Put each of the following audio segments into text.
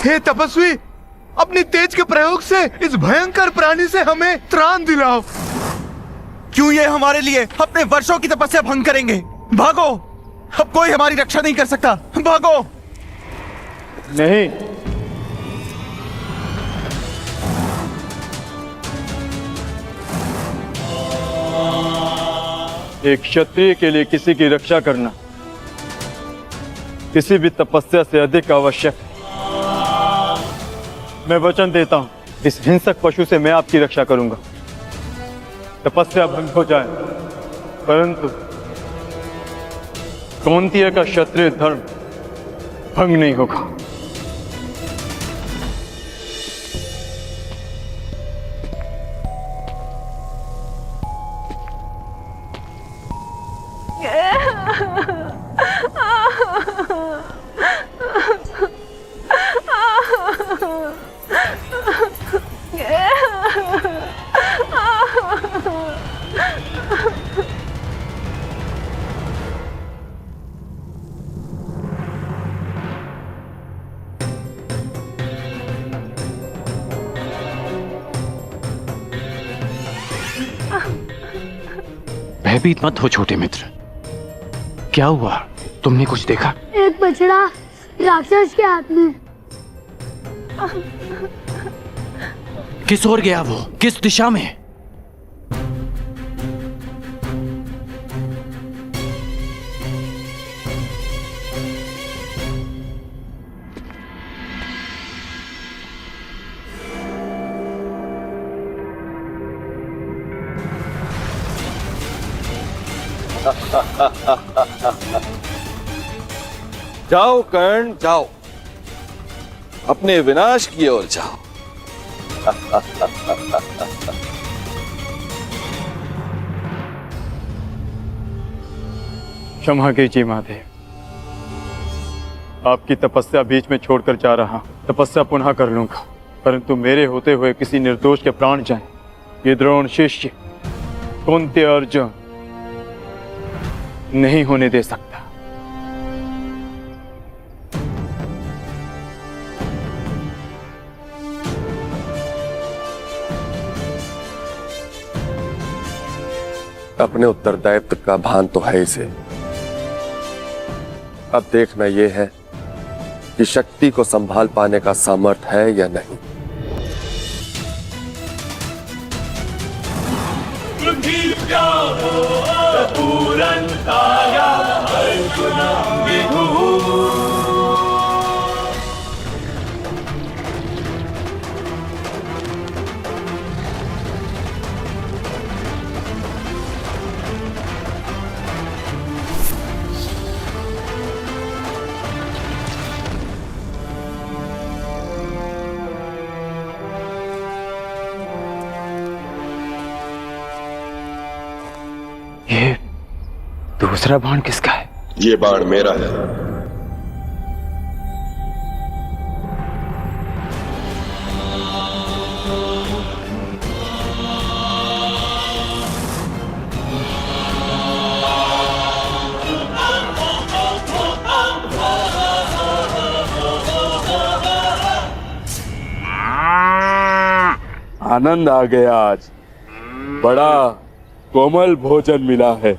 हे तपस्वी, अपनी तेज के प्रयोग से इस भयंकर प्राणी से हमें त्राण दिलाओ। क्यों ये हमारे लिए अपने वर्षों की तपस्या भंग करेंगे? भागो, अब कोई हमारी रक्षा नहीं कर सकता। भागो। नहीं, एक क्षत्रिय के लिए किसी की रक्षा करना किसी भी तपस्या से अधिक आवश्यक है। मैं वचन देता हूं, इस हिंसक पशु से मैं आपकी रक्षा करूंगा। तपस्या भंग हो जाए, परंतु कौंतेय का क्षत्रिय धर्म भंग नहीं होगा। भयभीत मत हो छोटे मित्र। क्या हुआ? तुमने कुछ देखा? एक बछड़ा राक्षस के हाथ में। किस ओर गया वो? किस दिशा में? जाओ कर्ण, जाओ, अपने विनाश की ओर जाओ। क्षमा कीजिए महादेव, आपकी तपस्या बीच में छोड़कर जा रहा हूं। तपस्या पुनः कर लूंगा, परंतु मेरे होते हुए किसी निर्दोष के प्राण जाएं, ये द्रोण शिष्य कुंती अर्जुन नहीं होने दे सकता। अपने उत्तरदायित्व का भान तो है इसे। अब देखना यह है कि शक्ति को संभाल पाने का सामर्थ्य है या नहीं। ये दूसरा बाण किसका है? ये बाण मेरा है। आनंद आ गया आज। बड़ा कोमल भोजन मिला है।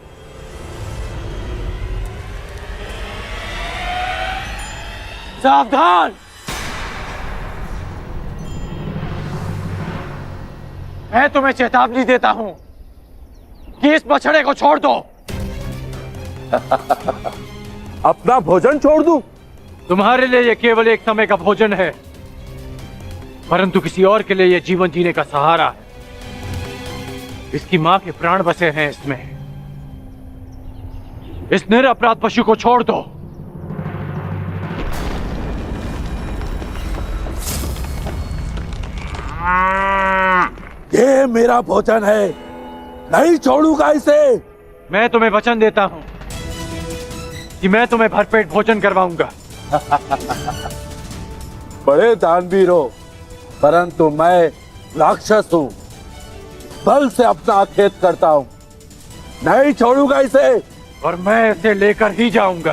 सावधान! मैं तुम्हें चेतावनी देता हूं कि इस बछड़े को छोड़ दो। अपना भोजन छोड़ दूं? तुम्हारे लिए यह केवल एक समय का भोजन है, परंतु किसी और के लिए यह जीवन जीने का सहारा है। इसकी मां के प्राण बसे हैं इसमें। इस निरपराध पशु को छोड़ दो। ये मेरा भोजन है, नहीं छोड़ूंगा इसे। मैं तुम्हें वचन देता हूं कि मैं तुम्हें भरपेट भोजन करवाऊंगा। बड़े दानवीर हो, परंतु मैं राक्षस हूं, बल से अपना खेत करता हूं। नहीं छोड़ूंगा इसे। और मैं इसे लेकर ही जाऊंगा।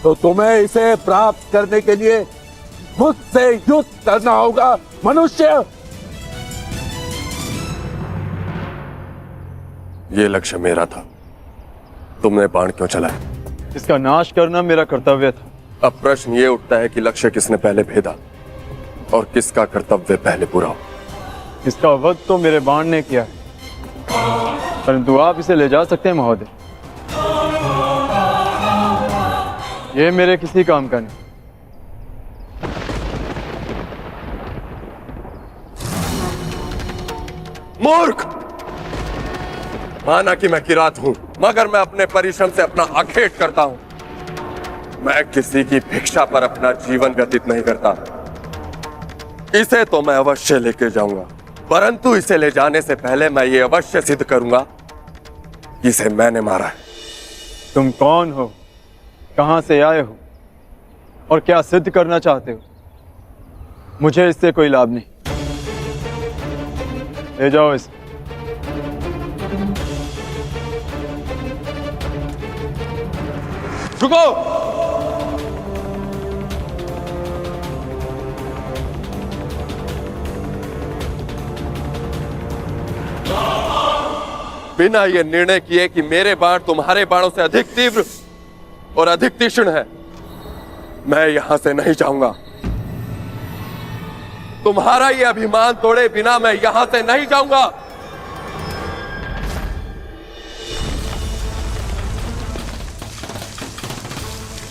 तो तुम्हें इसे प्राप्त करने के लिए मुझसे युद्ध करना होगा मनुष्य। ये लक्ष्य मेरा था, तुमने बाण क्यों चलाया? इसका नाश करना मेरा कर्तव्य था। अब प्रश्न ये उठता है कि लक्ष्य किसने पहले भेदा और किसका कर्तव्य पहले पूरा हो। इसका वध तो मेरे बाण ने किया है, परंतु आप इसे ले जा सकते हैं महोदय। ये मेरे किसी काम का नहीं। मूर्ख! माना कि मैं किरात हूं, मगर मैं अपने परिश्रम से अपना आखेट करता हूं। मैं किसी की भिक्षा पर अपना जीवन व्यतीत नहीं करता। इसे तो मैं अवश्य लेके जाऊंगा, परंतु इसे ले जाने से पहले मैं ये अवश्य सिद्ध करूंगा कि इसे मैंने मारा है। तुम कौन हो, कहां से आए हो और क्या सिद्ध करना चाहते हो? मुझे इससे कोई लाभ नहीं। ले जाओ इसे। रुको! बिना ये निर्णय किए कि मेरे बाण तुम्हारे बाणों से अधिक तीव्र और अधिक तीक्ष्ण है, मैं यहां से नहीं जाऊंगा। तुम्हारा ये अभिमान तोड़े बिना मैं यहां से नहीं जाऊंगा।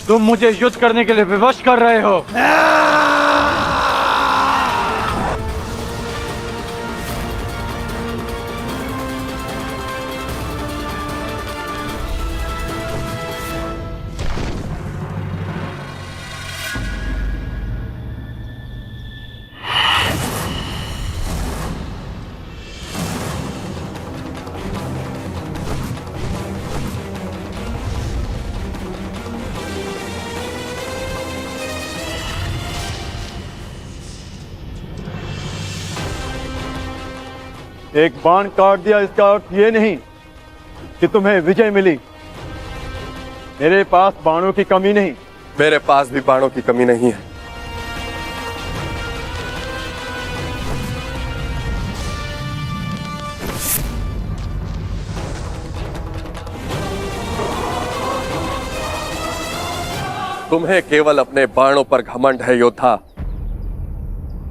तुम मुझे युद्ध करने के लिए विवश कर रहे हो। एक बाण काट दिया इसका अर्थ ये नहीं कि तुम्हें विजय मिली। मेरे पास बाणों की कमी नहीं। मेरे पास भी बाणों की कमी नहीं है। तुम्हें केवल अपने बाणों पर घमंड है योद्धा,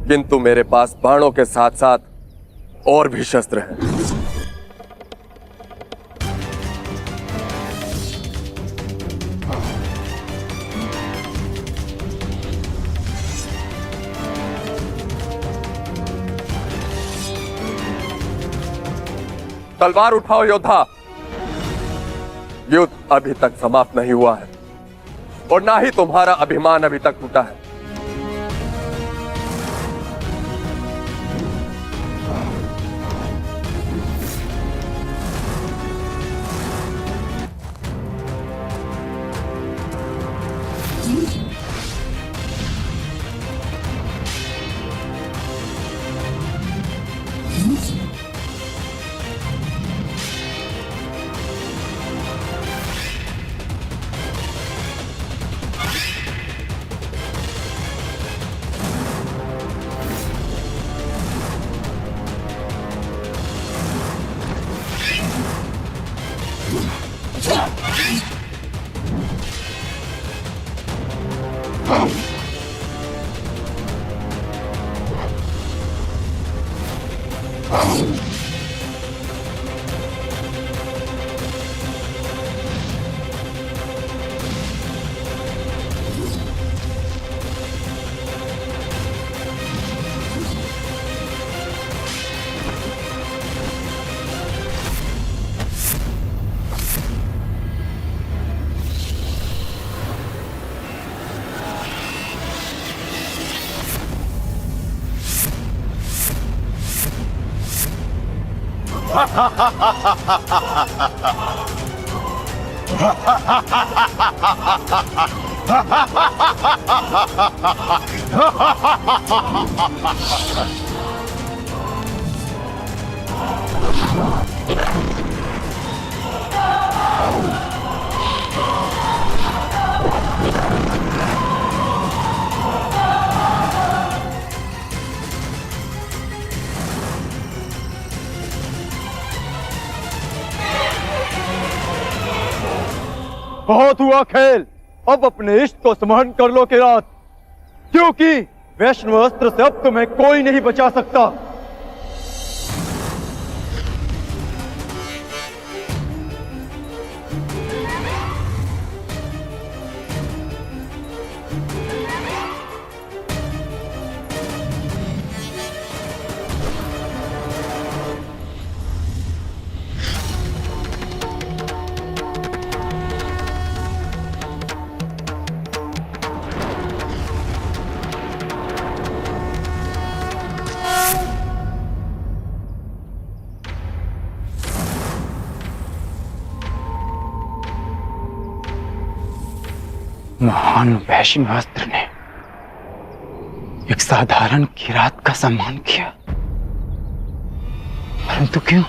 किंतु मेरे पास बाणों के साथ साथ और भी शस्त्र हैं। तलवार उठाओ योद्धा। युद्ध अभी तक समाप्त नहीं हुआ है और ना ही तुम्हारा अभिमान अभी तक टूटा है। बहुत हुआ खेल, अब अपने इष्ट को स्मरण कर लो किरात, क्योंकि वैष्णव अस्त्र से अब तुम्हें कोई नहीं बचा सकता। महान वैष्णव अस्त्र ने एक साधारण किरात का सम्मान किया, परंतु क्यों?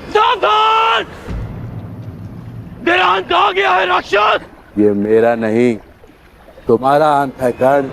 सावधान! मेरा अंत आ गया है राक्षस! ये मेरा नहीं, तुम्हारा अंत है कर्ण।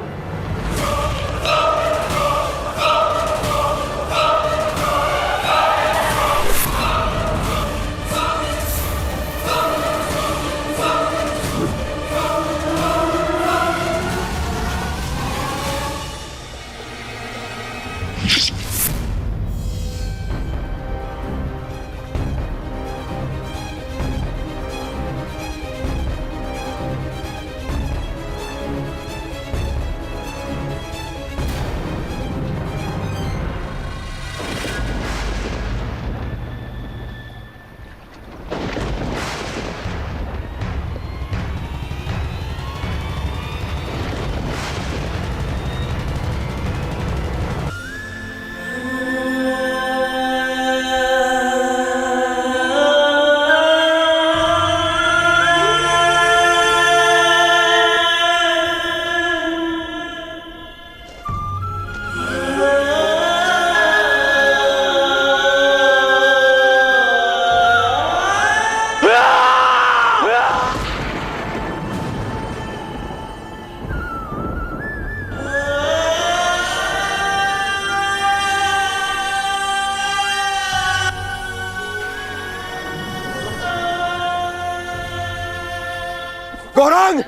गौरांग!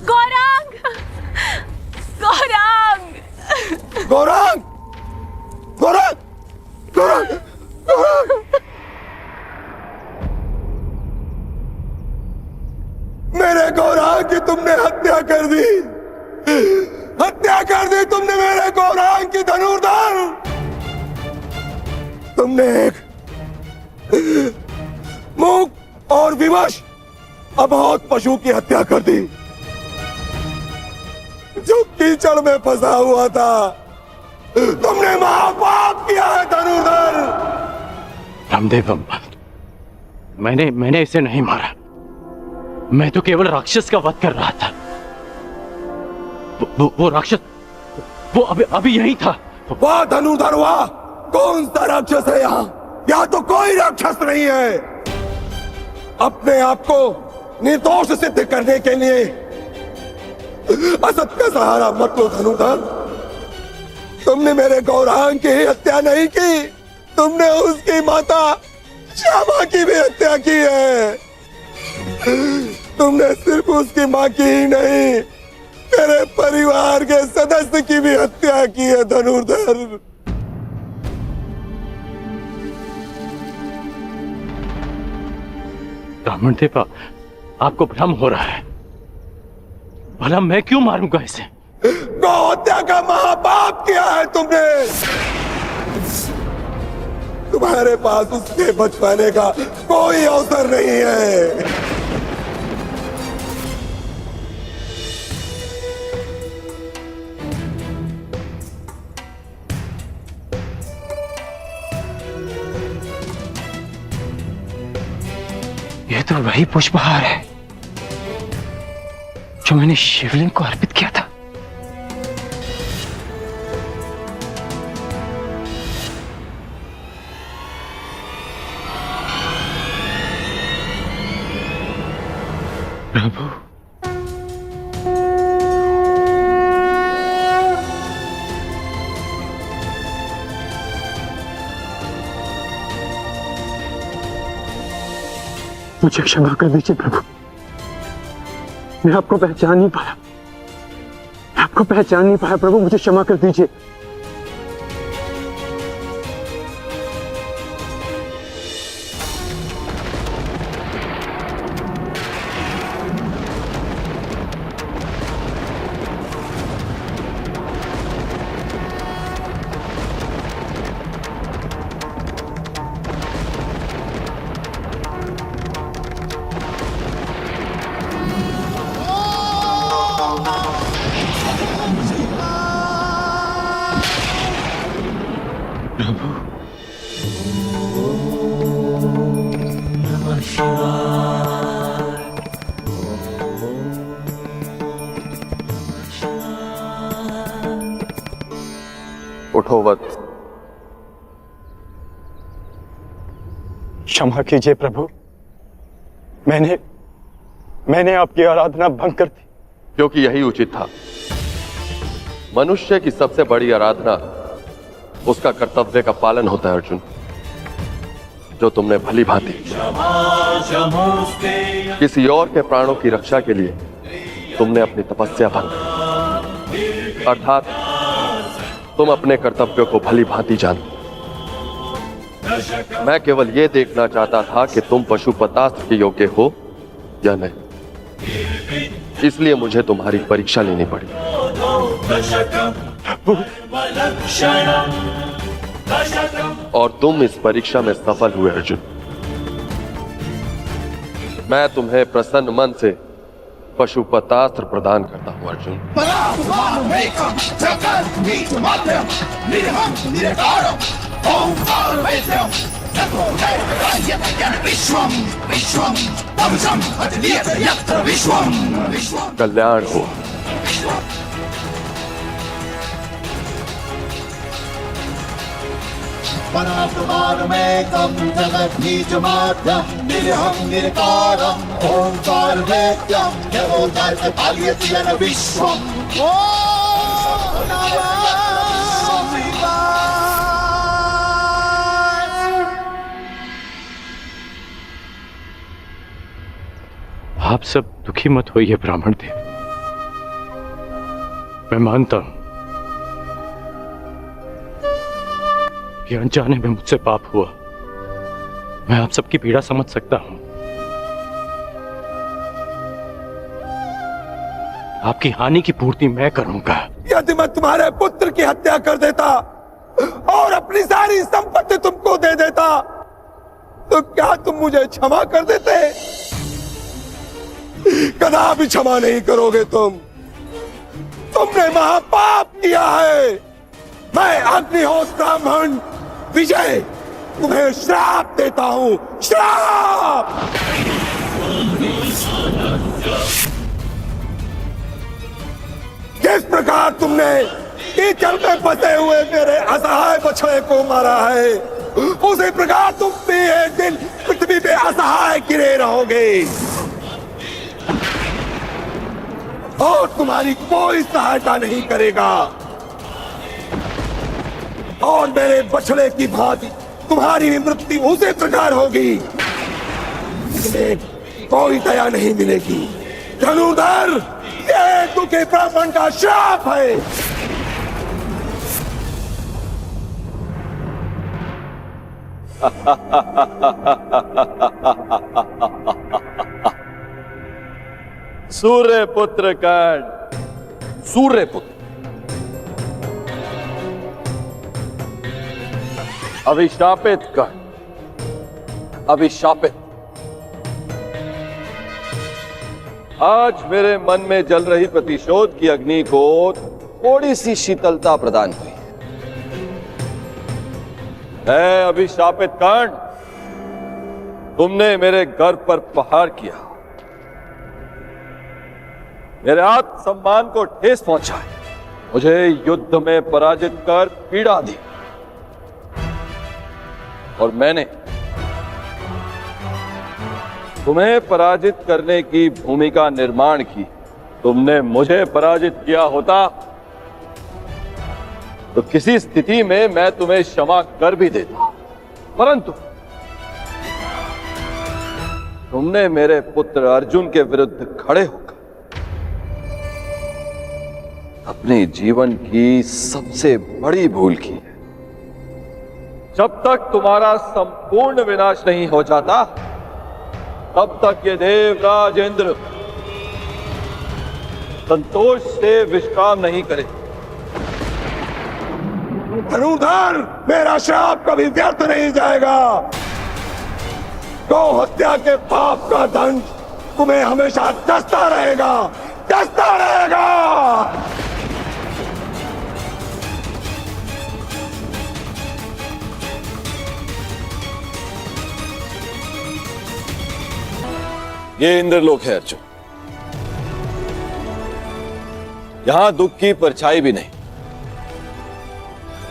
गौरांग! गौरांग! गौरांग! गौरांग! गौरांग! गौरांग! मेरे गौरांग की तुमने हत्या कर दी! हत्या कर दी तुमने मेरे गौरांग की धनुर्धर! तुमने एक मूक और विवश अबोध पशु की हत्या कर दी, जो कीचड़ में फंसा हुआ था। तुमने महापाप किया है धनुर्धर। रामदेव, मैंने इसे नहीं मारा। मैं तो केवल राक्षस का वध कर रहा था। वो राक्षस वो अभी यही था। वाह धनुर्धर वाह! कौन सा राक्षस है यहाँ? यहाँ तो कोई राक्षस नहीं है। अपने आप को निर्दोष सिद्ध करने के लिए असत का सहारा मत लो धनुर्धर। तुमने मेरे गौरांग की हत्या नहीं की, तुमने उसकी माता श्यामा की भी हत्या की है। तुमने सिर्फ उसकी माँ की ही नहीं, मेरे परिवार के सदस्य की भी हत्या की है धनुर्धर। ब्राह्मण देवा, आपको भ्रम हो रहा है। भला मैं क्यों मारूंगा इसे? गौ हत्या का महापाप किया है तुमने। तुम्हारे पास उसके बच पाने का कोई अवसर नहीं है। ये तो वही पुष्पहार है जो मैंने शिवलिंग को अर्पित किया था। प्रभु, मुझे क्षमा कर दीजिए प्रभु। मैं आपको पहचान नहीं पाया। मैं आपको पहचान नहीं पाया प्रभु, मुझे क्षमा कर दीजिए। उठो वत्स। क्षमा कीजिए प्रभु, मैंने आपकी आराधना भंग कर दी। क्योंकि यही उचित था। मनुष्य की सबसे बड़ी आराधना उसका कर्तव्य का पालन होता है अर्जुन, जो तुमने भली भांति किसी और के प्राणों की रक्षा के लिए तुमने अपनी तपस्या भंग, अर्थात तुम अपने कर्तव्यों को भली भांति जानते। मैं केवल यह देखना चाहता था कि तुम पशुपतास्त्र के योग्य हो या नहीं, इसलिए मुझे तुम्हारी परीक्षा लेनी पड़ी। और तुम इस परीक्षा में सफल हुए अर्जुन। मैं तुम्हें प्रसन्न मन से पशुपतास्त्र प्रदान करता हूं अर्जुन। कल्याण हो। परात्मानमेकं जगद्बीजमाद्यं निरहं निरकारं ओंकार वेद्यं देवोदाय पालयति येन विश्वम्। ओम नमः शिवाय। आप सब दुखी मत होइए ब्राह्मण देव। मैं मानता हूं कि अनजाने में मुझसे पाप हुआ। मैं आप सबकी पीड़ा समझ सकता हूं। आपकी हानि की पूर्ति मैं करूंगा। यदि मैं तुम्हारे पुत्र की हत्या कर देता और अपनी सारी संपत्ति तुमको दे देता तो क्या तुम मुझे क्षमा कर देते? कदापि क्षमा नहीं करोगे तुम। तुमने महापाप किया है। मैं अग्निहोत्र ब्राह्मण विजय तुम्हें श्राप देता हूं। श्राप! जिस प्रकार तुमने कीचड़ में फंसे हुए मेरे असहाय बछड़े को मारा है, उसी प्रकार तुम भी एक दिन पृथ्वी पे असहाय गिरे रहोगे और तुम्हारी कोई सहायता नहीं करेगा। और मेरे बछड़े की भांति तुम्हारी मृत्यु उसी प्रकार होगी। तुम्हें कोई दया नहीं मिलेगी। धनुर्धर, ये दुखी ब्राह्मण का श्राप है। सूर्य पुत्र कर्ण। सूर्य पुत्र, अभिशापित कर्ण। अभिशापित। आज मेरे मन में जल रही प्रतिशोध की अग्नि को थोड़ी सी शीतलता प्रदान हुई। है अभिशापित कर्ण, तुमने मेरे घर पर प्रहार किया, मेरे आत्मसम्मान को ठेस पहुंचाई, मुझे युद्ध में पराजित कर पीड़ा दी, और मैंने तुम्हें पराजित करने की भूमिका निर्माण की। तुमने मुझे पराजित किया होता तो किसी स्थिति में मैं तुम्हें क्षमा कर भी देता, परंतु तुमने मेरे पुत्र अर्जुन के विरुद्ध खड़े होकर अपने जीवन की सबसे बड़ी भूल की है। जब तक तुम्हारा संपूर्ण विनाश नहीं हो जाता, तब तक ये देवराज इंद्र संतोष से विश्राम नहीं करे। धनुर्धर, मेरा श्राप कभी व्यर्थ नहीं जाएगा। गौ हत्या के पाप का दंड तुम्हें हमेशा डसता रहेगा, डसता रहेगा। ये इंद्रलोक है अर्जुन, यहां दुख की परछाई भी नहीं,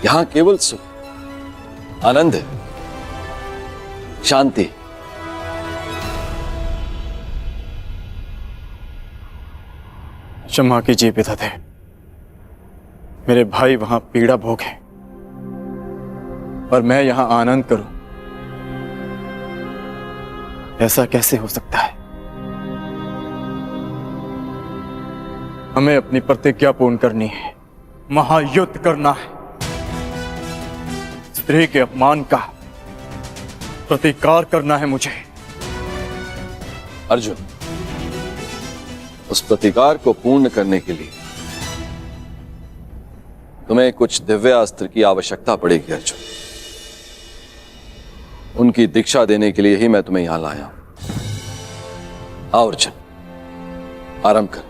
यहां केवल सुख, आनंद है, शांति। क्षमा कीजिए पितादे, मेरे भाई वहां पीड़ा भोगे और मैं यहां आनंद करूं, ऐसा कैसे हो सकता है? हमें अपनी प्रतिज्ञा पूर्ण करनी है, महायुद्ध करना है, स्त्री के अपमान का प्रतिकार करना है मुझे। अर्जुन, उस प्रतिकार को पूर्ण करने के लिए तुम्हें कुछ दिव्य अस्त्र की आवश्यकता पड़ेगी अर्जुन। उनकी दीक्षा देने के लिए ही मैं तुम्हें यहां लाया हूं। आओ अर्जुन, आरंभ कर।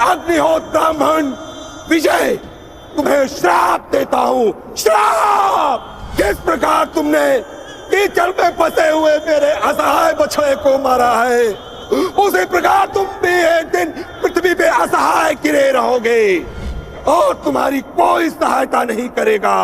अग्निहोत्र ब्राह्मण विजय, तुम्हें श्राप देता हूं, श्राप। जिस प्रकार तुमने कीचड़ में फंसे हुए मेरे असहाय बछड़े को मारा है, उसी प्रकार तुम भी एक दिन पृथ्वी पे असहाय गिरे रहोगे और तुम्हारी कोई सहायता नहीं करेगा।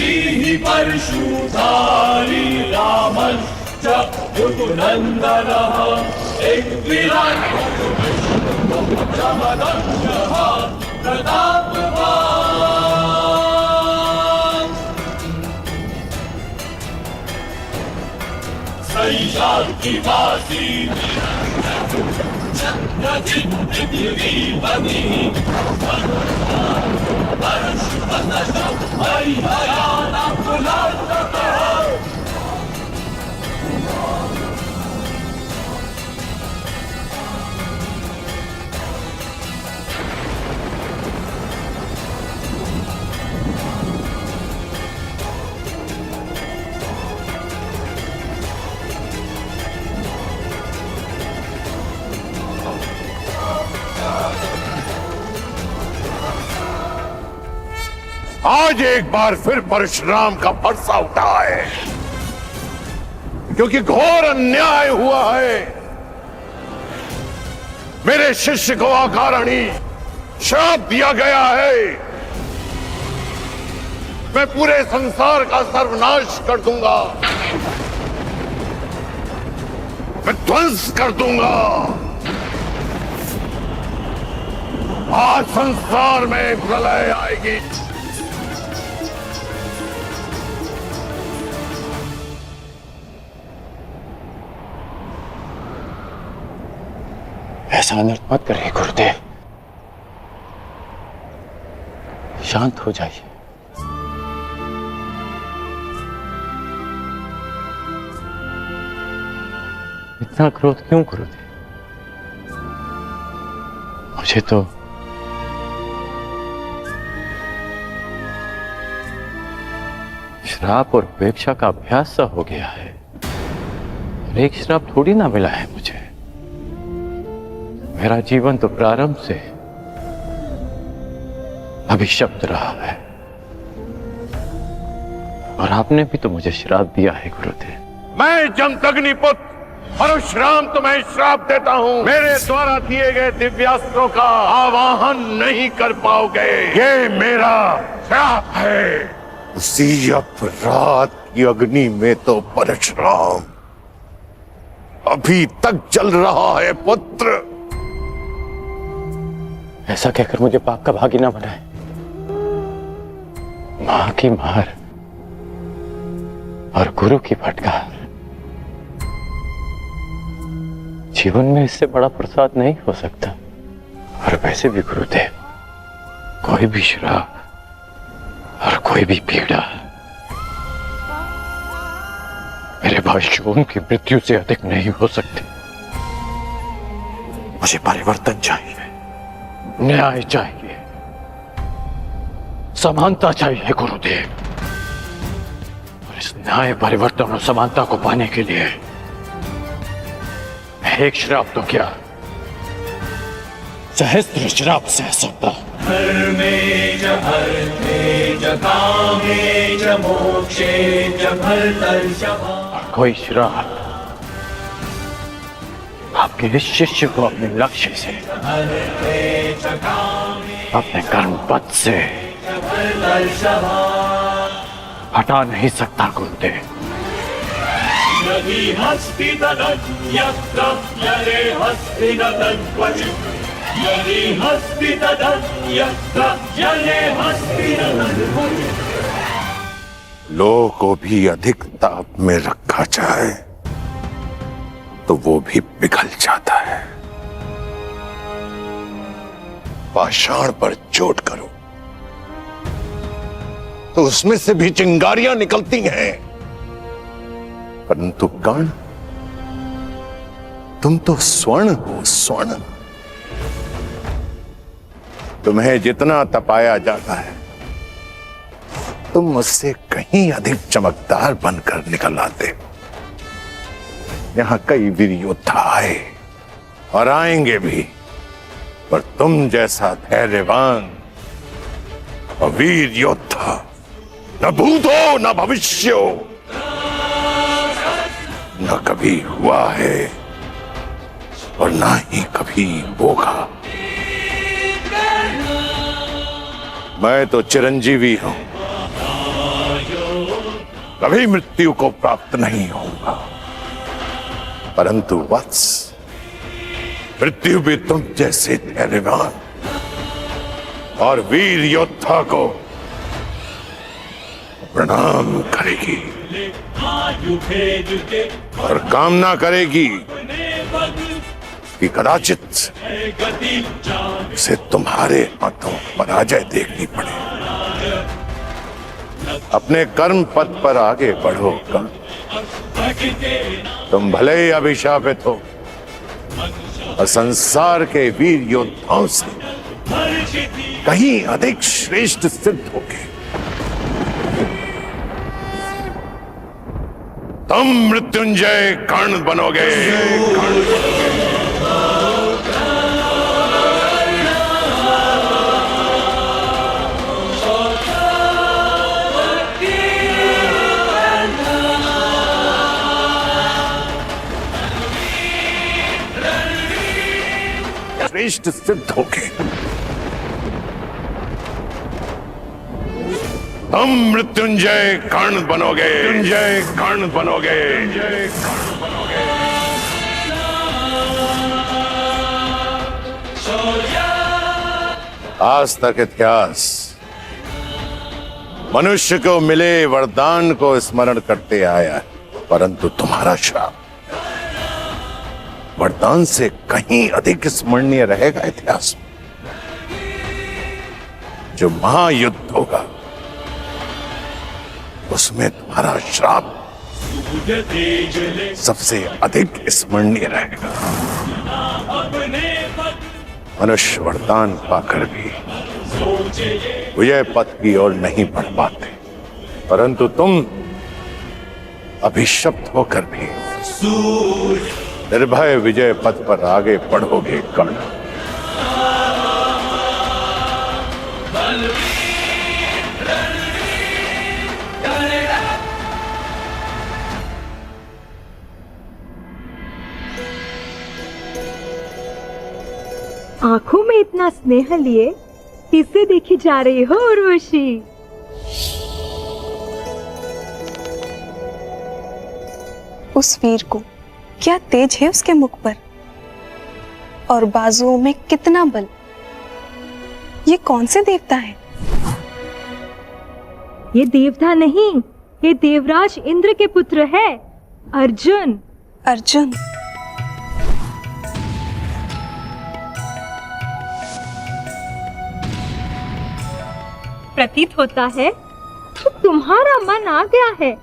ही परशुधारी रामश्च युगनन्दनः एक विराट जमदग्नः प्रतापवान् सैयाद्रिवासी आज एक बार फिर परशुराम का फरसा उठा है, क्योंकि घोर अन्याय हुआ है। मेरे शिष्य को अकारणी श्राप दिया गया है। मैं पूरे संसार का सर्वनाश कर दूंगा, मैं ध्वंस कर दूंगा। आज संसार में प्रलय आएगी। ऐसा अनर्थ मत करिए गुरुदेव, शांत हो जाइए। इतना क्रोध क्यों गुरुदेव? मुझे तो श्राप और उपेक्षा का अभ्यास सा हो गया है। एक श्राप थोड़ी ना मिला है मुझे। मेरा जीवन तो प्रारंभ से अभिशप्त रहा है, और आपने भी तो मुझे श्राप दिया है गुरुदेव। मैं जमदग्नि पुत्र परशुराम तुम्हें श्राप देता हूँ। मेरे द्वारा दिए गए दिव्यास्त्रों का आवाहन नहीं कर पाओगे। ये मेरा श्राप है। उसी अपराध की अग्नि में तो परशुराम अभी तक जल रहा है पुत्र। ऐसा कहकर मुझे पाप का भागी ना बनाए। मां की मार और गुरु की फटकार, जीवन में इससे बड़ा प्रसाद नहीं हो सकता। और वैसे भी गुरुदेव, कोई भी श्राप और कोई भी पीड़ा मेरे भाइयों की मृत्यु से अधिक नहीं हो सकती। मुझे परिवर्तन चाहिए, न्याय चाहिए, समानता चाहिए गुरुदेव। और इस न्याय, परिवर्तन और समानता को पाने के लिए मैं एक श्राप तो क्या, सहस्त्र श्राप सह सकता। धर्मे च अर्थे च कामे च मोक्षे च भर्तर्षभा। कोई श्राप आपके इस शिष्य को अपने लक्ष्य से, अपने कर्म पथ से हटा नहीं सकता गुरुदेव। यदि हस्ति तदन्यत्र यदि हस्ति न तद्क्वचित्, यदि हस्ति तदन्यत्र यदि हस्ति न तद्क्वचित्। लोह को भी अधिक ताप में रखा जाए तो वो भी पिघल जाता है। पाषाण पर चोट करो तो उसमें से भी चिंगारियां निकलती हैं, परंतु कर्ण, तुम तो स्वर्ण हो, स्वर्ण। तुम्हें जितना तपाया जाता है तुम मुझसे कहीं अधिक चमकदार बनकर निकल आते। यहां कई वीर योद्धा आए और आएंगे भी, पर तुम जैसा धैर्यवान और वीर योद्धा न भूत हो न भविष्य हो, न कभी हुआ है और ना ही कभी होगा। मैं तो चिरंजीवी हूं, कभी मृत्यु को प्राप्त नहीं होगा, परंतु वत्स, मृत्यु भी तुम जैसे धैर्यवान और वीर योद्धा को प्रणाम करेगी और कामना करेगी कि कदाचित उसे तुम्हारे हाथों पराजय देखनी पड़े। अपने कर्म पथ पर आगे बढ़ो। तुम भले ही अभिशापित हो और संसार के वीर योद्धाओं से कहीं अधिक श्रेष्ठ सिद्ध होगे। तुम मृत्युंजय कर्ण बनोगे। श्रेष्ठ सिद्ध होगे। तुम मृत्युंजय कर्ण बनोगे। मृत्युंजय कर्ण बनोगे। आज तक इतिहास मनुष्य को मिले वरदान को स्मरण करते आया है, परंतु तुम्हारा श्राप वरदान से कहीं अधिक स्मरणीय रहेगा इतिहास में। जो महायुद्ध होगा उसमें तुम्हारा श्राप सबसे अधिक स्मरणीय रहेगा। मनुष्य वरदान पाकर भी विजय पथ की ओर नहीं बढ़ पाते, परंतु तुम अभिशप्त होकर भी निर्भय विजय पथ पर आगे बढ़ोगे कर्ण। आंखों में इतना स्नेह लिए किससे देखी जा रही हो उर्वशी? उस वीर को क्या तेज है उसके मुख पर, और बाजुओं में कितना बल। ये कौन से देवता है? ये देवता नहीं, ये देवराज इंद्र के पुत्र है, अर्जुन। अर्जुन? प्रतीत होता है तो तुम्हारा मन आ गया है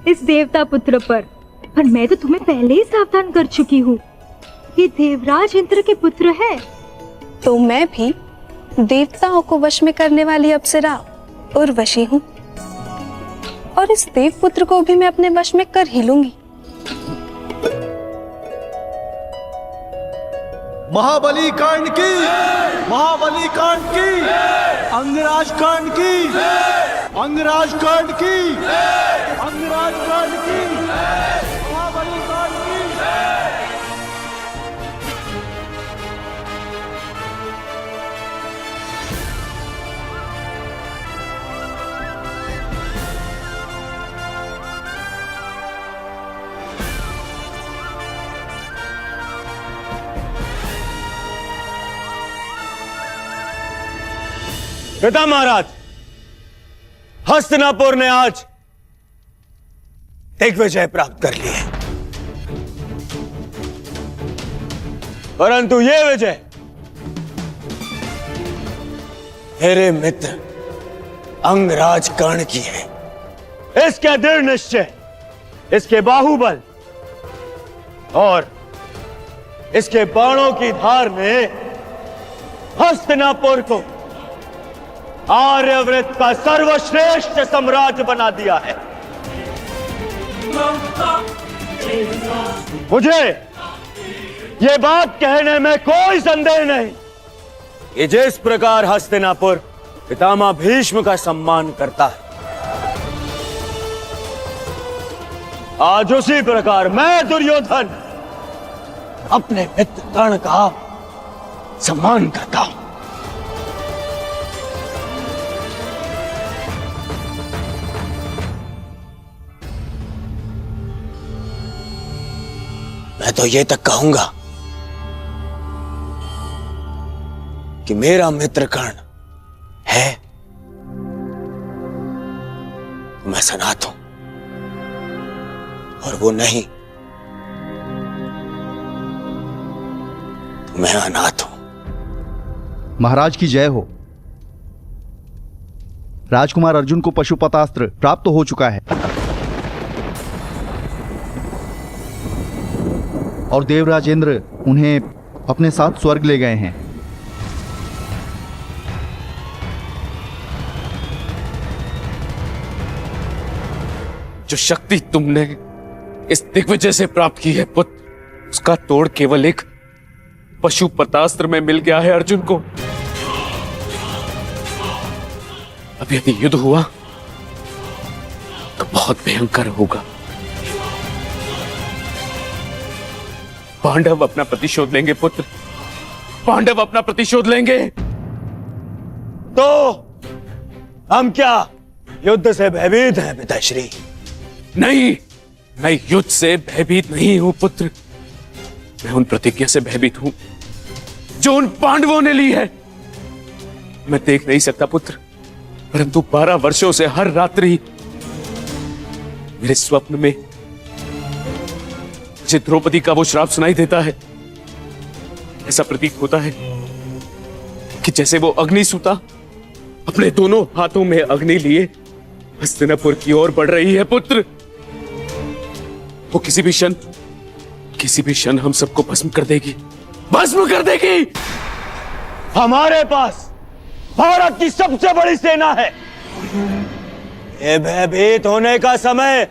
इस देवता पुत्र पर मैं तो तुम्हें पहले ही सावधान कर चुकी हूँ। ये देवराज इंद्र के पुत्र है। तो मैं भी देवताओं को वश में करने वाली अप्सरा उर्वशी हूँ, और इस देव पुत्र को भी मैं अपने वश में कर ही लूंगी। महाबली कांड की, महाबली कांड की, अंगराज कांड की, अंगराज कांड की, अंगराज कांड की, महाबली कांड की। पिता महाराज, हस्तिनापुर ने आज दिग्विजय प्राप्त कर ली है, परंतु यह विजय मेरे मित्र अंगराज कर्ण की है। इसके दृढ़ निश्चय, इसके बाहुबल और इसके बाणों की धार ने हस्तिनापुर को आर्यवृत का सर्वश्रेष्ठ साम्राज्य बना दिया है। मुझे ये बात कहने में कोई संदेह नहीं कि जिस प्रकार हस्तिनापुर पितामह भीष्म का सम्मान करता है, आज उसी प्रकार मैं दुर्योधन अपने मित्र कर्ण का सम्मान करता हूं। तो ये तक कहूंगा कि मेरा मित्र कर्ण है तो मैं सनात हूं, और वो नहीं तो मैं अनाथ हूं। महाराज की जय हो। राजकुमार अर्जुन को पशुपतास्त्र प्राप्त हो चुका है और देवराजेंद्र उन्हें अपने साथ स्वर्ग ले गए हैं। जो शक्ति तुमने इस दिग्विजय से प्राप्त की है पुत्र, उसका तोड़ केवल एक पशुपतास्त्र में मिल गया है अर्जुन को। अब यदि युद्ध हुआ तो बहुत भयंकर होगा। पांडव अपना प्रतिशोध लेंगे पुत्र, पांडव अपना प्रतिशोध लेंगे। तो हम क्या युद्ध से भयभीत हैं पिताश्री? नहीं, मैं युद्ध से भयभीत नहीं हूं पुत्र। मैं उन प्रतिज्ञा से भयभीत हूं जो उन पांडवों ने ली है। मैं देख नहीं सकता पुत्र, परंतु 12 वर्षों से हर रात्रि मेरे स्वप्न में मुझे द्रौपदी का वो श्राप सुनाई देता है। ऐसा प्रतीक होता है कि जैसे वो अग्निसूता अपने दोनों हाथों में अग्नि लिए हस्तिनापुर की ओर बढ़ रही है पुत्र। वो किसी भी क्षण हम सबको भस्म कर देगी, भस्म कर देगी। हमारे पास भारत की सबसे बड़ी सेना है। ये भयभीत होने का समय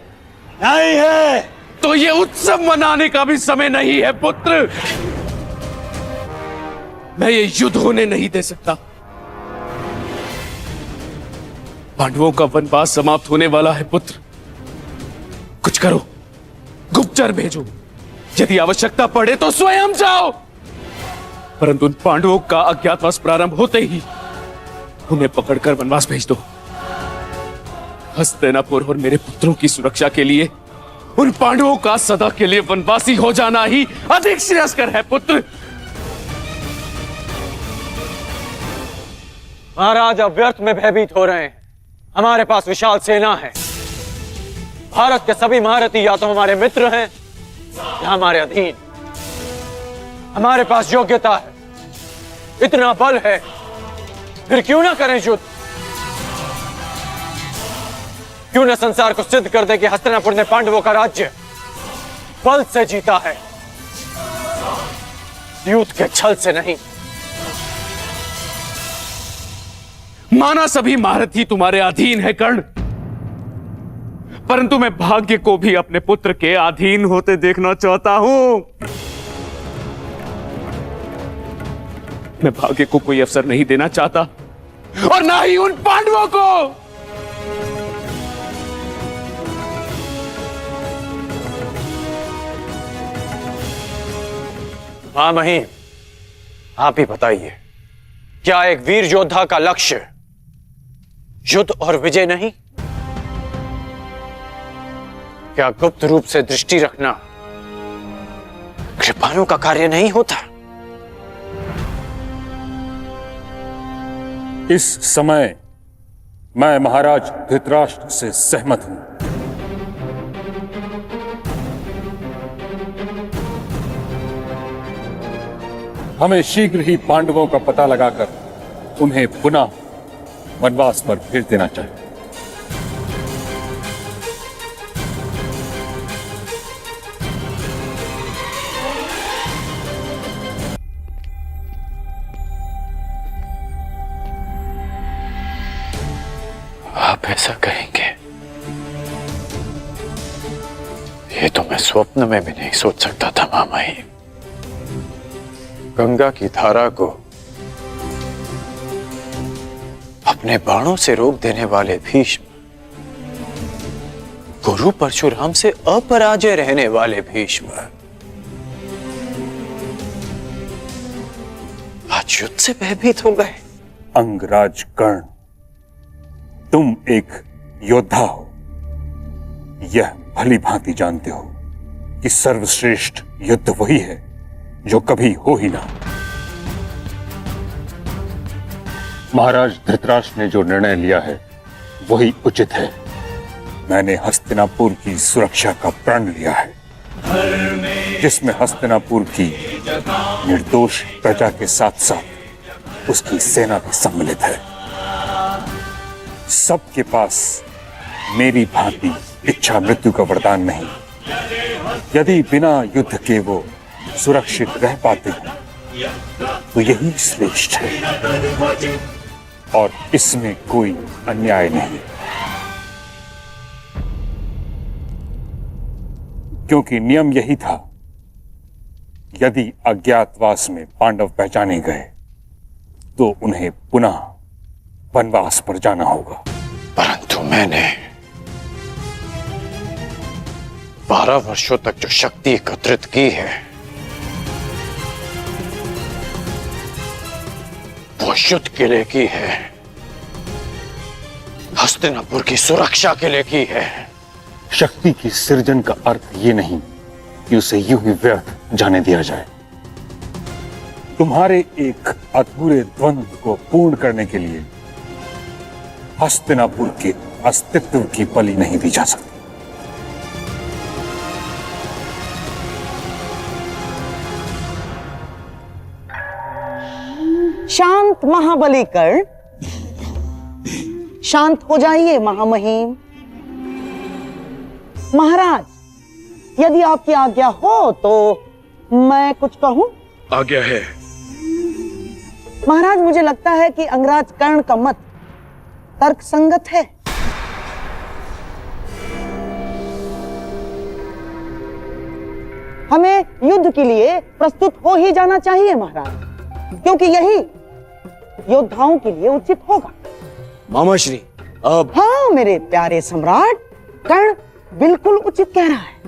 नहीं है। तो ये उत्सव मनाने का भी समय नहीं है पुत्र। मैं ये युद्ध होने नहीं दे सकता। पांडवों का वनवास समाप्त होने वाला है पुत्र। कुछ करो, गुप्तचर भेजो, यदि आवश्यकता पड़े तो स्वयं जाओ, परंतु उन पांडवों का अज्ञातवास प्रारंभ होते ही उन्हें पकड़कर वनवास भेज दो। हस्तिनापुर और मेरे पुत्रों की सुरक्षा के लिए उन पांडवों का सदा के लिए वनवासी हो जाना ही अधिक श्रेयस्कर है पुत्र। महाराज अब व्यर्थ में भयभीत हो रहे हैं। हमारे पास विशाल सेना है। भारत के सभी महारथी या तो हमारे मित्र हैं या हमारे अधीन। हमारे पास योग्यता है, इतना बल है, फिर क्यों ना करें युद्ध? क्यों ना संसार को सिद्ध कर दे कि हस्तिनापुर ने पांडवों का राज्य बल से जीता है, युद्ध के छल से नहीं। माना सभी महारथी तुम्हारे अधीन है कर्ण, परंतु मैं भाग्य को भी अपने पुत्र के अधीन होते देखना चाहता हूं। मैं भाग्य को कोई अवसर नहीं देना चाहता और ना ही उन पांडवों को। हाँ महीम, आप ही बताइए, क्या एक वीर योद्धा का लक्ष्य युद्ध और विजय नहीं? क्या गुप्त रूप से दृष्टि रखना कृपाणु का कार्य नहीं होता? इस समय मैं महाराज धृतराष्ट्र से सहमत हूं। हमें शीघ्र ही पांडवों का पता लगाकर उन्हें पुनः वनवास पर भेज देना चाहिए। आप ऐसा कहेंगे, ये तो मैं स्वप्न में भी नहीं सोच सकता था मामाई। गंगा की धारा को अपने बाणों से रोक देने वाले भीष्म, गुरु परशुराम से अपराजय रहने वाले भीष्म, आज युद्ध से भयभीत हो गए। अंगराज कर्ण, तुम एक योद्धा हो, यह भली भांति जानते हो कि सर्वश्रेष्ठ युद्ध वही है जो कभी हो ही ना। महाराज धृतराष्ट्र ने जो निर्णय लिया है वही उचित है। मैंने हस्तिनापुर की सुरक्षा का प्रण लिया है, जिसमें हस्तिनापुर की निर्दोष प्रजा के साथ साथ उसकी सेना भी सम्मिलित है। सबके पास मेरी भांति इच्छा मृत्यु का वरदान नहीं। यदि बिना युद्ध के वो सुरक्षित रह पाते हैं तो यही श्रेष्ठ है और इसमें कोई अन्याय नहीं, क्योंकि नियम यही था, यदि अज्ञातवास में पांडव पहचाने गए तो उन्हें पुनः वनवास पर जाना होगा। परंतु मैंने 12 वर्षों तक जो शक्ति एकत्रित की है वो युद्ध के लिए की है, हस्तिनापुर की सुरक्षा के लिए की है। शक्ति की सृजन का अर्थ ये नहीं कि उसे यूं ही व्यर्थ जाने दिया जाए। तुम्हारे एक अधूरे द्वंद्व को पूर्ण करने के लिए हस्तिनापुर के अस्तित्व की बलि नहीं दी जा सकती। शांत महाबली कर्ण, शांत हो जाइए महामहिम। महाराज, यदि आपकी आज्ञा हो तो मैं कुछ कहूं? आज्ञा है। महाराज, मुझे लगता है कि अंगराज कर्ण का मत तर्क संगत है। हमें युद्ध के लिए प्रस्तुत हो ही जाना चाहिए महाराज, क्योंकि यही योद्धाओं के लिए उचित होगा। मामा श्री, अब हाँ मेरे प्यारे सम्राट, कर्ण बिल्कुल उचित कह रहा है।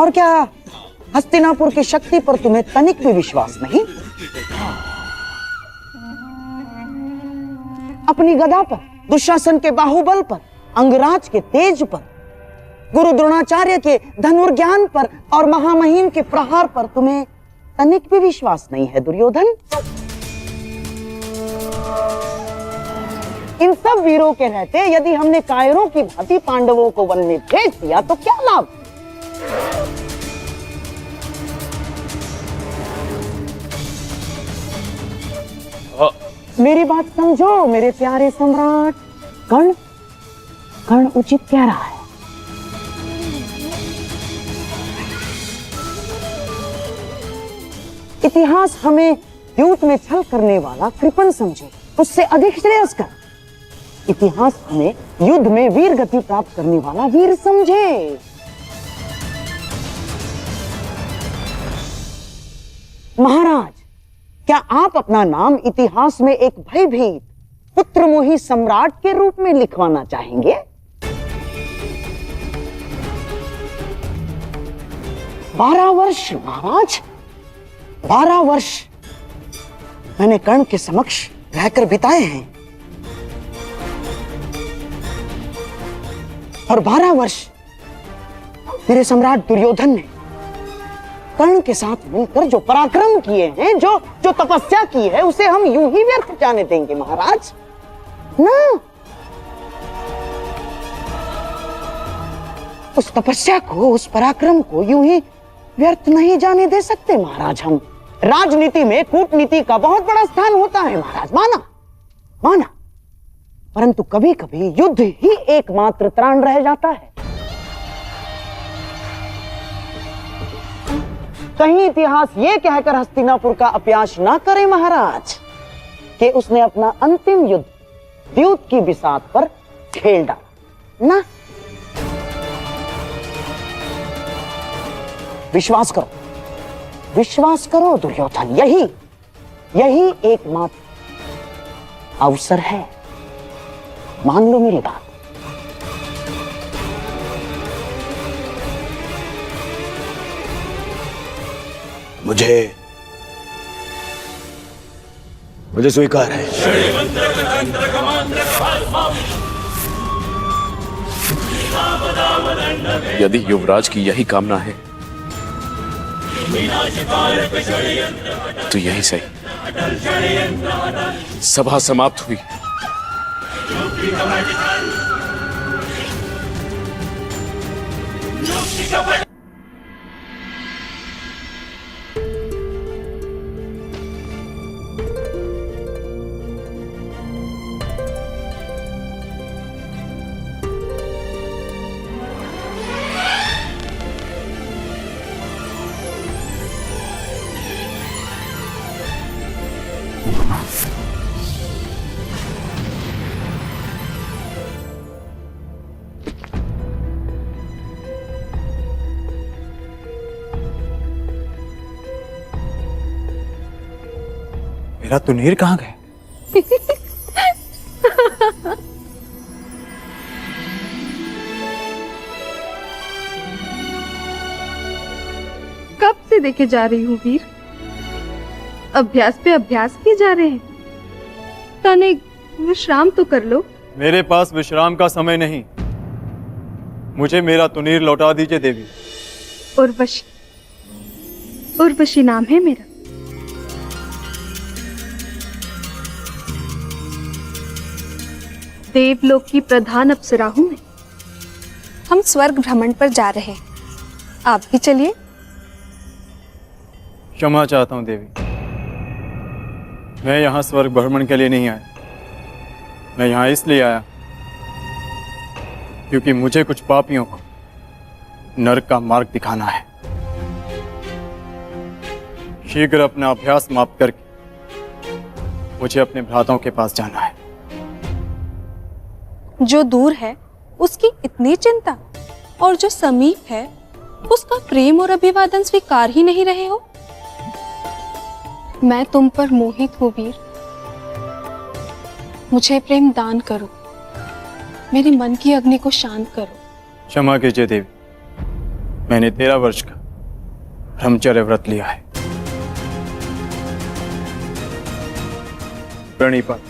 और क्या हस्तिनापुर की शक्ति पर तुम्हें तनिक भी विश्वास नहीं? अपनी गदा पर, दुशासन के बाहुबल पर, अंगराज के तेज पर, गुरु द्रोणाचार्य के धनुर्ज्ञान पर और महामहिम के प्रहार पर तुम्हें तनिक भी विश्वास नहीं है दुर्योधन? इन सब वीरों के रहते यदि हमने कायरों की भांति पांडवों को वन में भेज दिया तो क्या लाभ? मेरी बात समझो मेरे प्यारे सम्राट। कर्ण उचित कह रहा है। इतिहास हमें युद्ध में छल करने वाला कृपण समझे, उससे अधिक श्रेयस्कर। इतिहास हमें युद्ध में वीर गति प्राप्त करने वाला वीर समझे। महाराज, क्या आप अपना नाम इतिहास में एक भयभीत पुत्रमोही सम्राट के रूप में लिखवाना चाहेंगे? बारह वर्ष महाराज, 12 वर्ष मैंने कर्ण के समक्ष रहकर बिताए हैं और 12 वर्ष मेरे सम्राट दुर्योधन ने कर्ण के साथ मिलकर जो पराक्रम किए हैं, जो तपस्या की है, उसे हम यूं ही व्यर्थ जाने देंगे महाराज? ना, उस तपस्या को, उस पराक्रम को यूं ही व्यर्थ नहीं जाने दे सकते महाराज। हम राजनीति में कूटनीति का बहुत बड़ा स्थान होता है महाराज, माना, परंतु कभी कभी युद्ध ही एकमात्र त्राण रह जाता है। कहीं इतिहास ये कहकर हस्तिनापुर का अपयाश ना करे महाराज कि उसने अपना अंतिम युद्ध द्यूत की बिसात पर खेल डाला ना। विश्वास करो दुर्योधन, यही एकमात्र अवसर है। मान लो मेरी बात। मुझे स्वीकार है। षड्यंत्र यदि युवराज की यही कामना है तो यही सही। सभा समाप्त हुई। मेरा तुनीर कहाँ गए? कब से देखे जा रही हूँ वीर, अभ्यास पे अभ्यास किए जा रहे हैं। तनिक विश्राम तो कर लो। मेरे पास विश्राम का समय नहीं। मुझे मेरा तुनीर लौटा दीजिए देवी। उर्वशी, उर्वशी नाम है मेरा। देवलोक की प्रधान अप्सरा हूं मैं। हम स्वर्ग भ्रमण पर जा रहे हैं, आप भी चलिए। क्षमा चाहता हूं देवी, मैं यहाँ स्वर्ग भ्रमण के लिए नहीं आया। मैं यहाँ इसलिए आया क्योंकि मुझे कुछ पापियों को नरक का मार्ग दिखाना है। शीघ्र अपना अभ्यास समाप्त करके मुझे अपने भ्राताओं के पास जाना है। जो दूर है उसकी इतनी चिंता, और जो समीप है उसका प्रेम और अभिवादन स्वीकार ही नहीं रहे हो। मैं तुम पर मोहित हूँ वीर, मुझे प्रेम दान करो, मेरे मन की अग्नि को शांत करो। क्षमा कीजिए देवी, मैंने 13 वर्ष का ब्रह्मचर्य व्रत लिया है। प्रणिपात।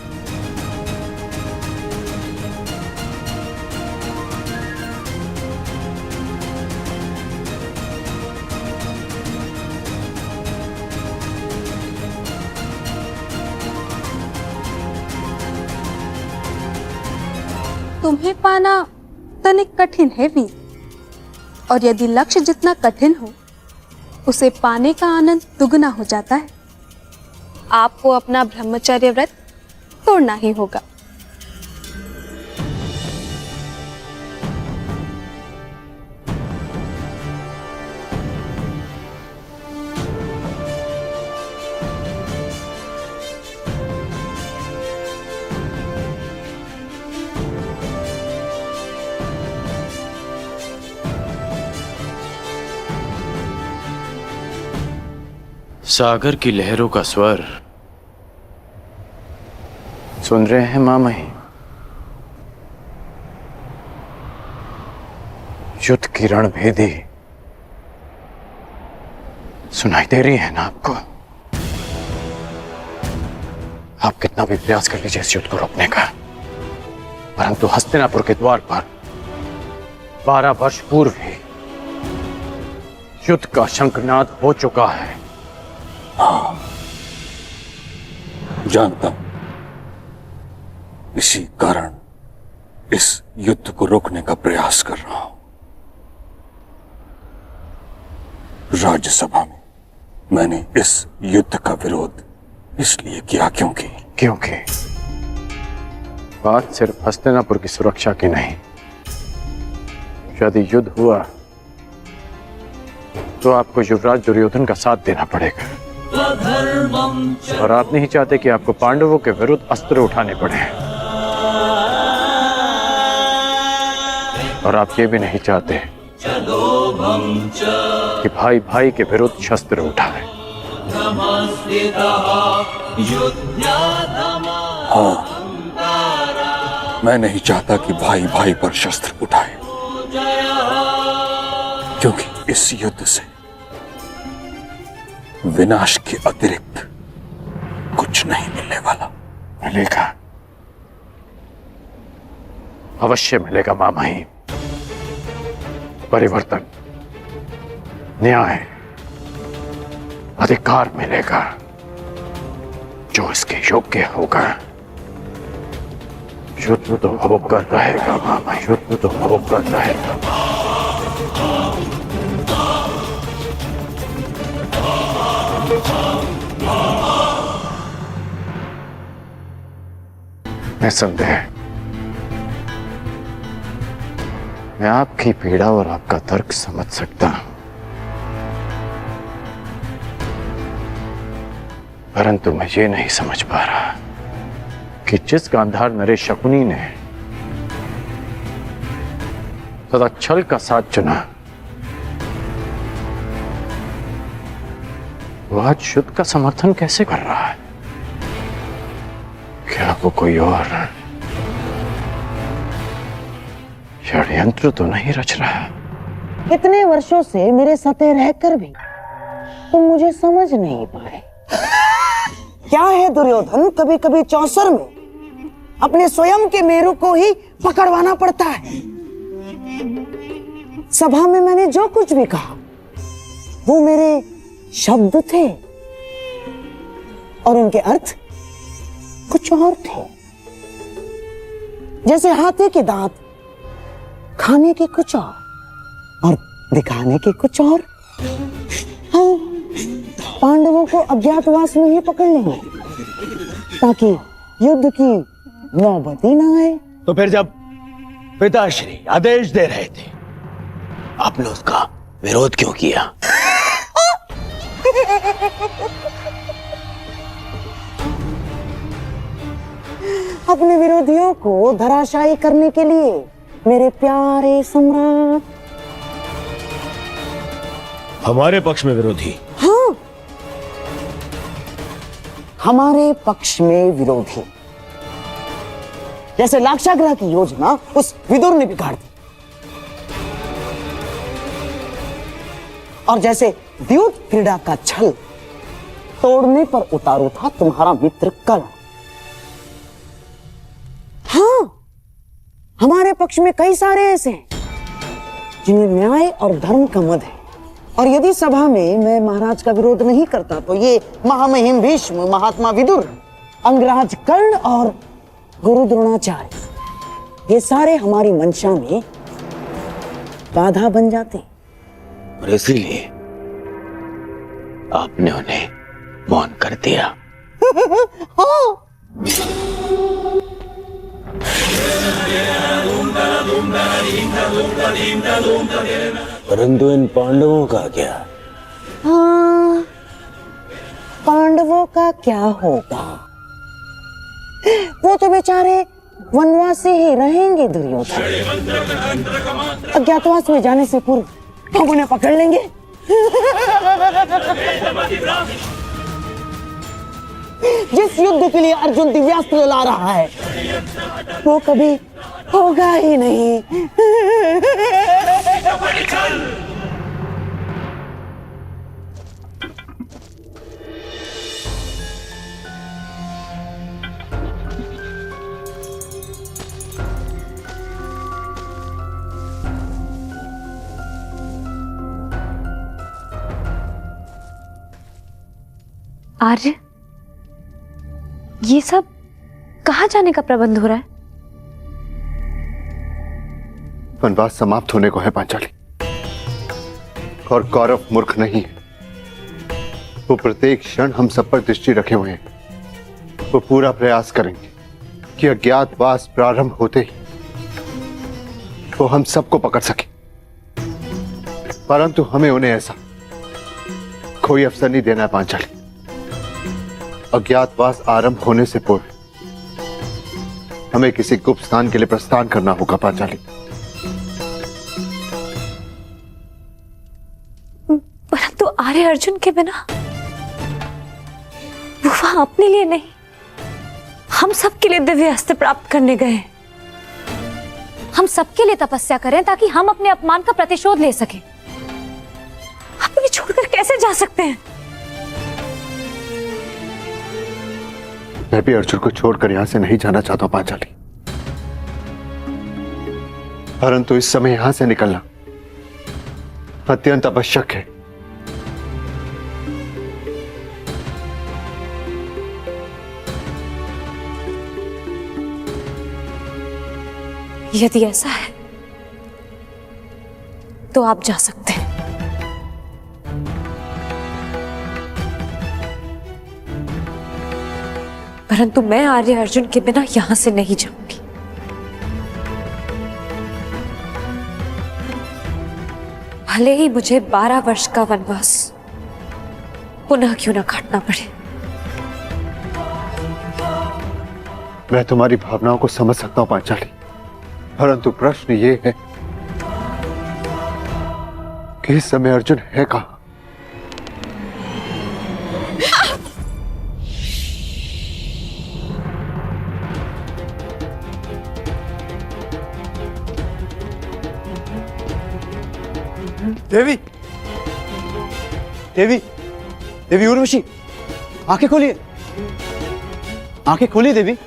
तुम्हें पाना तनिक कठिन है वीर, और यदि लक्ष्य जितना कठिन हो उसे पाने का आनंद दुगना हो जाता है। आपको अपना ब्रह्मचर्य व्रत तोड़ना ही होगा। सागर की लहरों का स्वर सुन रहे हैं मामही? युद्ध की रणभेदी सुनाई दे रही है ना आपको? आप कितना भी प्रयास कर लीजिए इस युद्ध को रोकने का, परंतु हस्तिनापुर के द्वार पर 12 वर्ष पूर्व ही युद्ध का शंखनाद हो चुका है। हाँ, जानता हूं। इसी कारण इस युद्ध को रोकने का प्रयास कर रहा हूं। राज्यसभा में मैंने इस युद्ध का विरोध इसलिए किया क्योंकि बात सिर्फ हस्तिनापुर की सुरक्षा की नहीं। यदि युद्ध हुआ तो आपको युवराज दुर्योधन का साथ देना पड़ेगा, और आप नहीं चाहते कि आपको पांडवों के विरुद्ध अस्त्र उठाने पड़े, और आप ये भी नहीं चाहते कि भाई भाई के विरुद्ध शस्त्र उठाए। हाँ, मैं नहीं चाहता कि भाई भाई पर शस्त्र उठाए, क्योंकि इस युद्ध से विनाश के अतिरिक्त कुछ नहीं मिलने वाला। मिलेगा, अवश्य मिलेगा मामाही। परिवर्तन, न्याय, अधिकार मिलेगा जो इसके योग्य होगा। युद्ध तो होकर रहेगा मामा, युद्ध तो होकर रहेगा। निस्संदेह मैं आपकी पीड़ा और आपका तर्क समझ सकता हूं, परंतु मैं ये नहीं समझ पा रहा कि जिस गांधार नरेश शकुनी ने सदा छल का साथ चुना, वो आज युद्ध का समर्थन कैसे कर रहा है? क्या वो कोई और षड्यंत्र तो नहीं रच रहा? इतने वर्षों से मेरे साथे रहकर भी तुम मुझे समझ नहीं पाए। क्या है दुर्योधन, कभी कभी चौसर में अपने स्वयं के मेरू को ही पकड़वाना पड़ता है। सभा में मैंने जो कुछ भी कहा वो मेरे शब्द थे और उनके अर्थ कुछ और थे। जैसे हाथी के दांत खाने के कुछ और दिखाने के कुछ और। हम पांडवों को अज्ञातवास में ही पकड़ लेंगे ताकि युद्ध की नौबत ही ना आए। तो फिर जब पिताश्री आदेश दे रहे थे, आपने उसका विरोध क्यों किया? अपने विरोधियों को धराशायी करने के लिए मेरे प्यारे सम्राट। हमारे पक्ष में विरोधी? हाँ, हमारे पक्ष में विरोधी। जैसे लाक्षागृह की योजना उस विदुर ने बिगाड़ दी, और जैसे द्यूत क्रीड़ा का छल तोड़ने पर उतारू था तुम्हारा मित्र कल। हाँ, हमारे पक्ष में कई सारे ऐसे हैं जिन्हें न्याय और धर्म का मद है, और यदि सभा में मैं महाराज का विरोध नहीं करता तो ये महामहिम भीष्म, महात्मा विदुर, अंगराज कर्ण और गुरु द्रोणाचार्य, ये सारे हमारी मंशा में बाधा बन जाते। और इसीलिए आपने उन्हें मौन कर दिया। हाँ। परंतु इन पांडवों का क्या? हाँ, पांडवों का क्या होगा? वो तो बेचारे वनवासी ही रहेंगे दुर्योधन। अज्ञातवास में जाने से पूर्व हम उन्हें पकड़ लेंगे। जिस युद्ध के लिए अर्जुन दिव्यास्त्र ला रहा है वो कभी होगा ही नहीं। आर्य, ये सब कहाँ जाने का प्रबंध हो रहा है? वनवास समाप्त होने को है पांचाली, और कौरव मूर्ख नहीं है। वो प्रत्येक क्षण हम सब पर दृष्टि रखे हुए हैं। वो पूरा प्रयास करेंगे कि अज्ञातवास प्रारंभ होते ही वो हम सबको पकड़ सके, परंतु हमें उन्हें ऐसा कोई अवसर नहीं देना है पांचाली। अज्ञातवास आरंभ होने से पूर्व हमें किसी गुप्त स्थान के लिए प्रस्थान करना होगा पांचाली। परंतु आर्य अर्जुन के बिना वो वहां अपने लिए नहीं, हम सबके लिए दिव्य अस्त्र प्राप्त करने गए। हम सबके लिए तपस्या करें ताकि हम अपने अपमान का प्रतिशोध ले सकें। आप उन्हें छोड़कर कैसे जा सकते हैं? मैं भी अर्जुन को छोड़कर यहां से नहीं जाना चाहता हूं पांचाली, परंतु इस समय यहां से निकलना अत्यंत आवश्यक है। यदि ऐसा है तो आप जा सकते हैं। परंतु मैं आर्य अर्जुन के बिना यहां से नहीं जाऊंगी। भले ही मुझे 12 वर्ष का वनवास पुनः क्यों ना काटना पड़े। मैं तुम्हारी भावनाओं को समझ सकता हूं पांचाली, परंतु प्रश्न ये है कि इस समय अर्जुन है कहां? देवी, देवी, देवी उर्वशी, आंखें खोलिए, आंखें खोलिए देवी।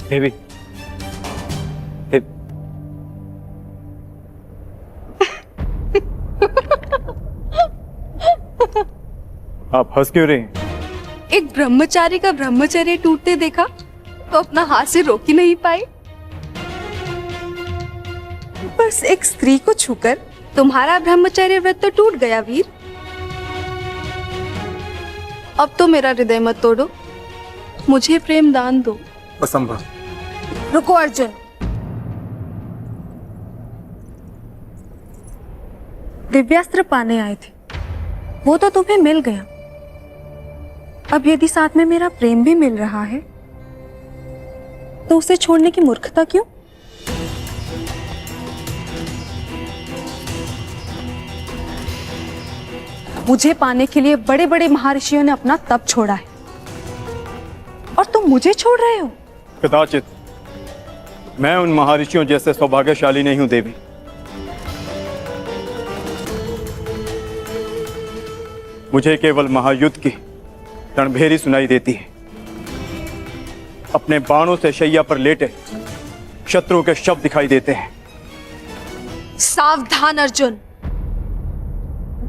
देवी, आप हंस क्यों रहे हैं? एक ब्रह्मचारी का ब्रह्मचर्य टूटते देखा तो अपना हाथ से रोक ही नहीं पाए। बस एक स्त्री को छूकर तुम्हारा ब्रह्मचर्य व्रत तो टूट गया वीर। अब तो मेरा हृदय मत तोड़ो, मुझे प्रेम दान दो। असंभव। रुको अर्जुन, दिव्यास्त्र पाने आए थे, वो तो तुम्हें मिल गया। अब यदि साथ में मेरा प्रेम भी मिल रहा है तो उसे छोड़ने की मूर्खता क्यों? मुझे पाने के लिए बड़े बड़े महर्षियों ने अपना तप छोड़ा है और तुम मुझे छोड़ रहे हो? कदाचित मैं उन महर्षियों जैसे सौभाग्यशाली नहीं हूं देवी। मुझे केवल महायुद्ध की रणभेरी सुनाई देती है। अपने बाणों से शैया पर लेटे शत्रुओं के शव दिखाई देते हैं। सावधान अर्जुन,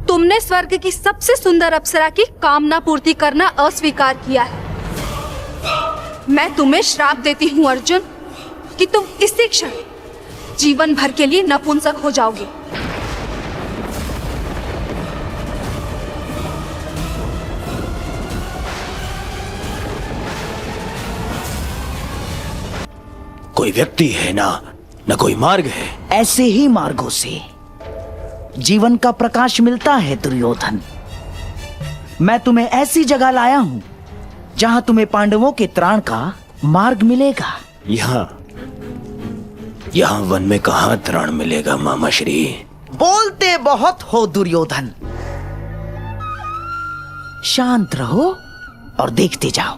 तुमने स्वर्ग की सबसे सुंदर अप्सरा की कामना पूर्ति करना अस्वीकार किया है। मैं तुम्हें श्राप देती हूं अर्जुन कि तुम इसी क्षण जीवन भर के लिए नपुंसक हो जाओगे। कोई व्यक्ति है ना कोई मार्ग है। ऐसे ही मार्गों से जीवन का प्रकाश मिलता है दुर्योधन। मैं तुम्हें ऐसी जगह लाया हूं जहां तुम्हें पांडवों के त्राण का मार्ग मिलेगा। यहाँ वन में कहाँ त्राण मिलेगा मामा श्री? बोलते बहुत हो दुर्योधन, शांत रहो और देखते जाओ।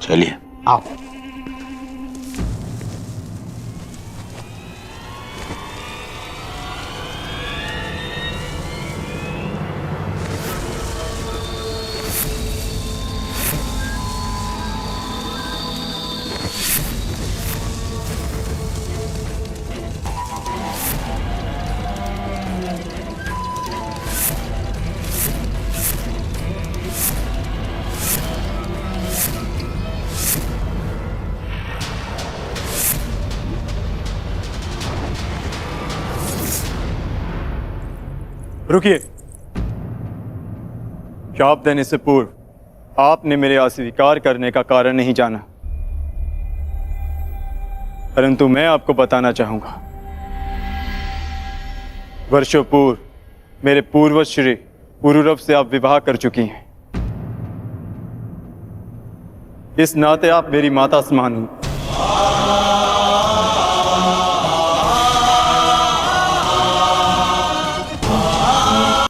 चलिए आओ। रुकिए। शाप देने से पूर्व आपने मेरे अस्वीकार करने का कारण नहीं जाना, परंतु मैं आपको बताना चाहूंगा। वर्षों पूर्व मेरे पूर्वज श्री पुरुरव से आप विवाह कर चुकी हैं। इस नाते आप मेरी माता समान हो।